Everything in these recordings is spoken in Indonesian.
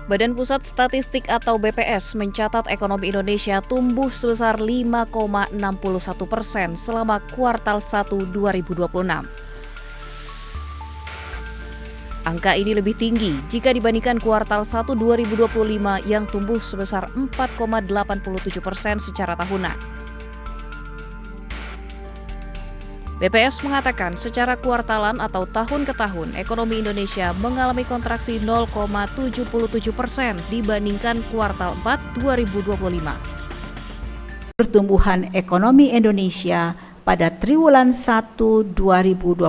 Badan Pusat Statistik atau BPS mencatat ekonomi Indonesia tumbuh sebesar 5,61% selama kuartal 1 2026. Angka ini lebih tinggi jika dibandingkan kuartal 1 2025 yang tumbuh sebesar 4,87% secara tahunan. BPS mengatakan secara kuartalan atau tahun ke tahun, ekonomi Indonesia mengalami kontraksi 0,77% dibandingkan kuartal 4 2025. Pertumbuhan ekonomi Indonesia pada triwulan 1 2026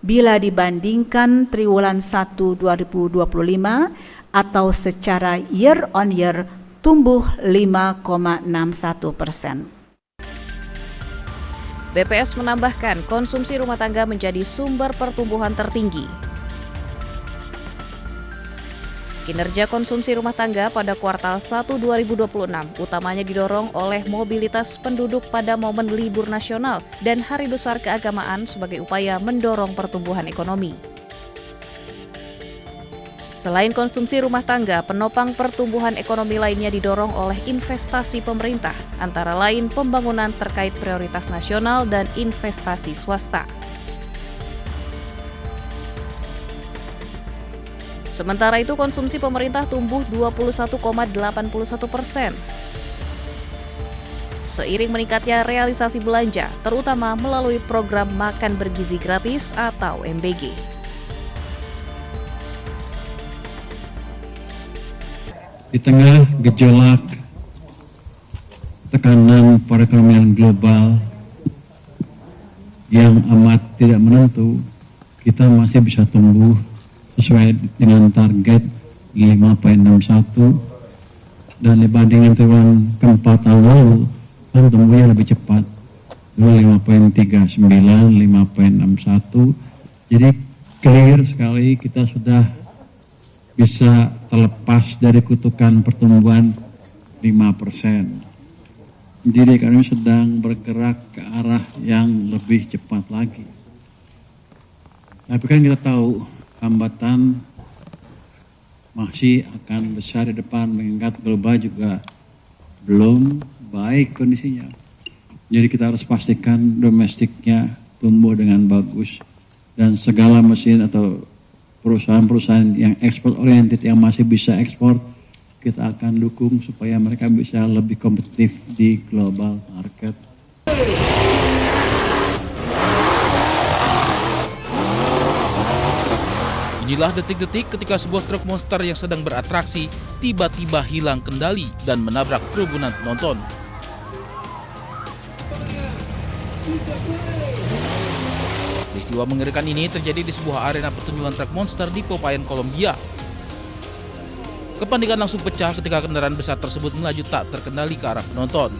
bila dibandingkan triwulan 1 2025 atau secara year on year tumbuh 5,61%. BPS menambahkan konsumsi rumah tangga menjadi sumber pertumbuhan tertinggi. Kinerja konsumsi rumah tangga pada kuartal 1 2026 utamanya didorong oleh mobilitas penduduk pada momen libur nasional dan hari besar keagamaan sebagai upaya mendorong pertumbuhan ekonomi. Selain konsumsi rumah tangga, penopang pertumbuhan ekonomi lainnya didorong oleh investasi pemerintah, antara lain pembangunan terkait prioritas nasional dan investasi swasta. Sementara itu, konsumsi pemerintah tumbuh 21,81%. Seiring meningkatnya realisasi belanja, terutama melalui program Makan Bergizi Gratis atau MBG. Di tengah gejolak tekanan perekonomian global yang amat tidak menentu, kita masih bisa tumbuh sesuai dengan target 5,61 dan dibandingkan triwulan keempat tahun lalu kan tumbuhnya lebih cepat, dulu 5,39, 5,61. Jadi clear sekali kita sudah bisa terlepas dari kutukan pertumbuhan 5%. Jadi kami sedang bergerak ke arah yang lebih cepat lagi. Tapi kan kita tahu hambatan masih akan besar di depan, mengingat global juga belum baik kondisinya. Jadi kita harus pastikan domestiknya tumbuh dengan bagus dan segala mesin atau perusahaan-perusahaan yang ekspor oriented yang masih bisa ekspor, kita akan dukung supaya mereka bisa lebih kompetitif di global market. Inilah detik-detik ketika sebuah truk monster yang sedang beratraksi tiba-tiba hilang kendali dan menabrak kerumunan penonton. Peristiwa mengerikan ini terjadi di sebuah arena pertunjukan truk monster di Popayan, Kolombia. Kepanikan langsung pecah ketika kendaraan besar tersebut melaju tak terkendali ke arah penonton.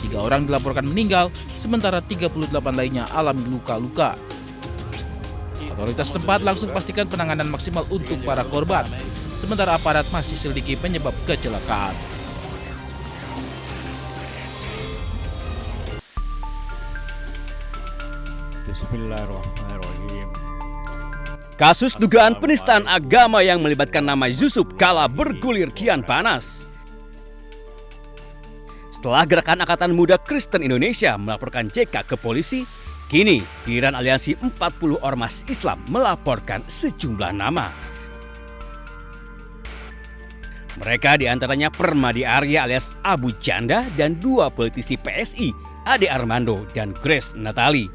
3 orang dilaporkan meninggal, sementara 38 lainnya alami luka-luka. Otoritas tempat langsung pastikan penanganan maksimal untuk para korban, sementara aparat masih selidiki penyebab kecelakaan. Bismillahirrahmanirrahim. Kasus dugaan penistaan agama yang melibatkan nama Yusuf Kala bergulir kian panas. Setelah Gerakan Angkatan Muda Kristen Indonesia melaporkan JK ke polisi, kini giliran aliansi 40 ormas Islam melaporkan sejumlah nama. Mereka diantaranya Permadi Arya alias Abu Janda dan 2 politisi PSI, Ade Armando dan Grace Natali.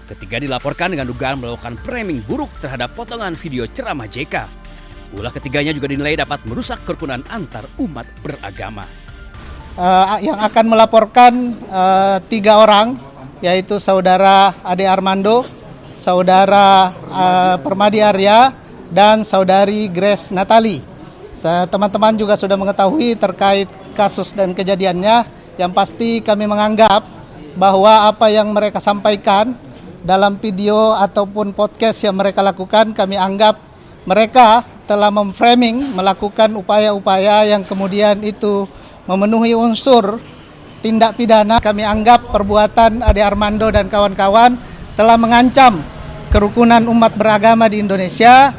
Ketiga dilaporkan dengan dugaan melakukan framing buruk terhadap potongan video ceramah JK. Ulah ketiganya juga dinilai dapat merusak kerukunan antar umat beragama. Yang akan melaporkan 3 orang, yaitu saudara Ade Armando, saudara Permadi Arya, dan saudari Grace Natali. Teman-teman juga sudah mengetahui terkait kasus dan kejadiannya. Yang pasti kami menganggap bahwa apa yang mereka sampaikan dalam video ataupun podcast yang mereka lakukan, kami anggap mereka telah memframing, melakukan upaya-upaya yang kemudian itu memenuhi unsur tindak pidana. Kami anggap perbuatan Ade Armando dan kawan-kawan telah mengancam kerukunan umat beragama di Indonesia.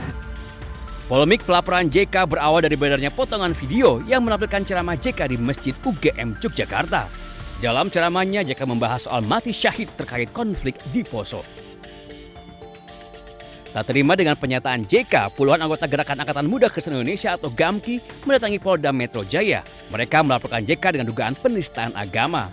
Polemik pelaporan JK berawal dari beredarnya potongan video yang menampilkan ceramah JK di Masjid UGM Yogyakarta. Dalam ceramahnya, JK membahas soal mati syahid terkait konflik di Poso. Tak terima dengan pernyataan JK, puluhan anggota Gerakan Angkatan Muda Kristen Indonesia atau GAMKI mendatangi Polda Metro Jaya. Mereka melaporkan JK dengan dugaan penistaan agama.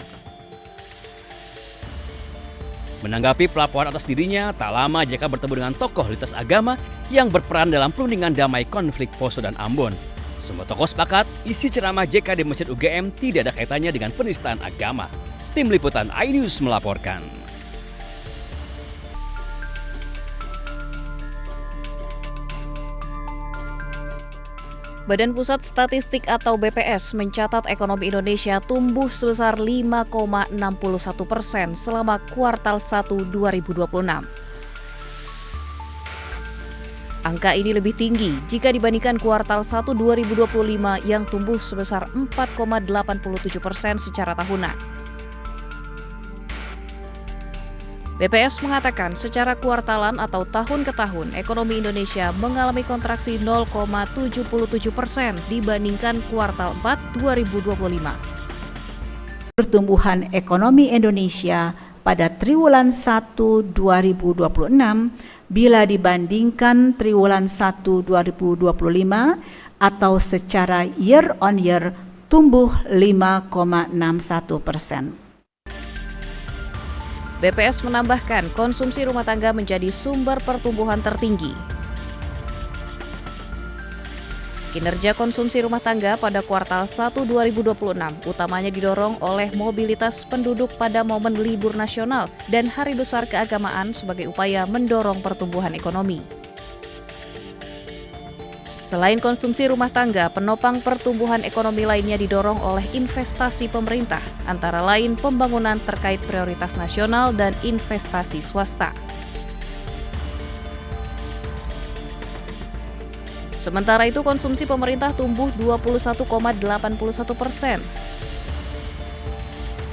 Menanggapi pelaporan atas dirinya, tak lama JK bertemu dengan tokoh lintas agama yang berperan dalam perundingan damai konflik Poso dan Ambon. Semua tokoh sepakat, isi ceramah JK di Masjid UGM tidak ada kaitannya dengan penistaan agama. Tim Liputan iNews melaporkan. Badan Pusat Statistik atau BPS mencatat ekonomi Indonesia tumbuh sebesar 5,61% selama kuartal 1 2026. Angka ini lebih tinggi jika dibandingkan kuartal 1 2025 yang tumbuh sebesar 4,87% secara tahunan. BPS mengatakan secara kuartalan atau tahun ke tahun, ekonomi Indonesia mengalami kontraksi 0,77% dibandingkan kuartal 4 2025. Pertumbuhan ekonomi Indonesia pada triwulan 1 2026 bila dibandingkan triwulan 1 2025 atau secara year on year tumbuh 5,61%. BPS menambahkan konsumsi rumah tangga menjadi sumber pertumbuhan tertinggi. Kinerja konsumsi rumah tangga pada kuartal 1 2026 utamanya didorong oleh mobilitas penduduk pada momen libur nasional dan hari besar keagamaan sebagai upaya mendorong pertumbuhan ekonomi. Selain konsumsi rumah tangga, penopang pertumbuhan ekonomi lainnya didorong oleh investasi pemerintah, antara lain pembangunan terkait prioritas nasional dan investasi swasta. Sementara itu, konsumsi pemerintah tumbuh 21,81%.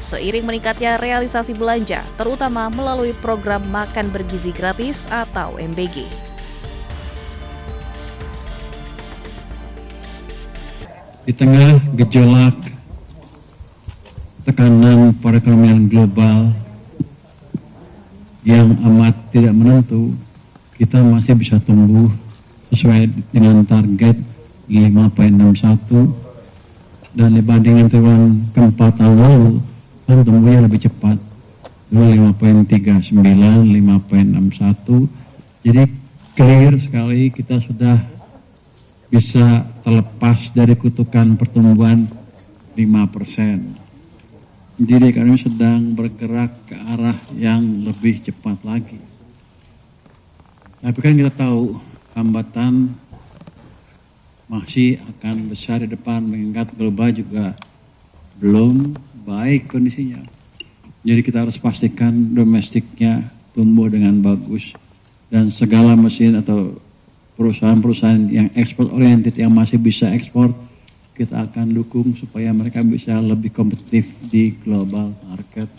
Seiring meningkatnya realisasi belanja, terutama melalui program Makan Bergizi Gratis atau MBG. Di tengah gejolak tekanan perekonomian global yang amat tidak menentu, kita masih bisa tumbuh sesuai dengan target 5,61 dan dibandingkan triwulan keempat tahun lalu kan tumbuhnya lebih cepat, dulu 5,39, 5,61. Jadi clear sekali kita sudah bisa terlepas dari kutukan pertumbuhan 5%. Jadi ekonomi sedang bergerak ke arah yang lebih cepat lagi. Tapi kan kita tahu hambatan masih akan besar di depan, mengingat global juga belum baik kondisinya. Jadi kita harus pastikan domestiknya tumbuh dengan bagus dan segala mesin atau perusahaan-perusahaan yang ekspor oriented yang masih bisa ekspor, kita akan dukung supaya mereka bisa lebih kompetitif di global market.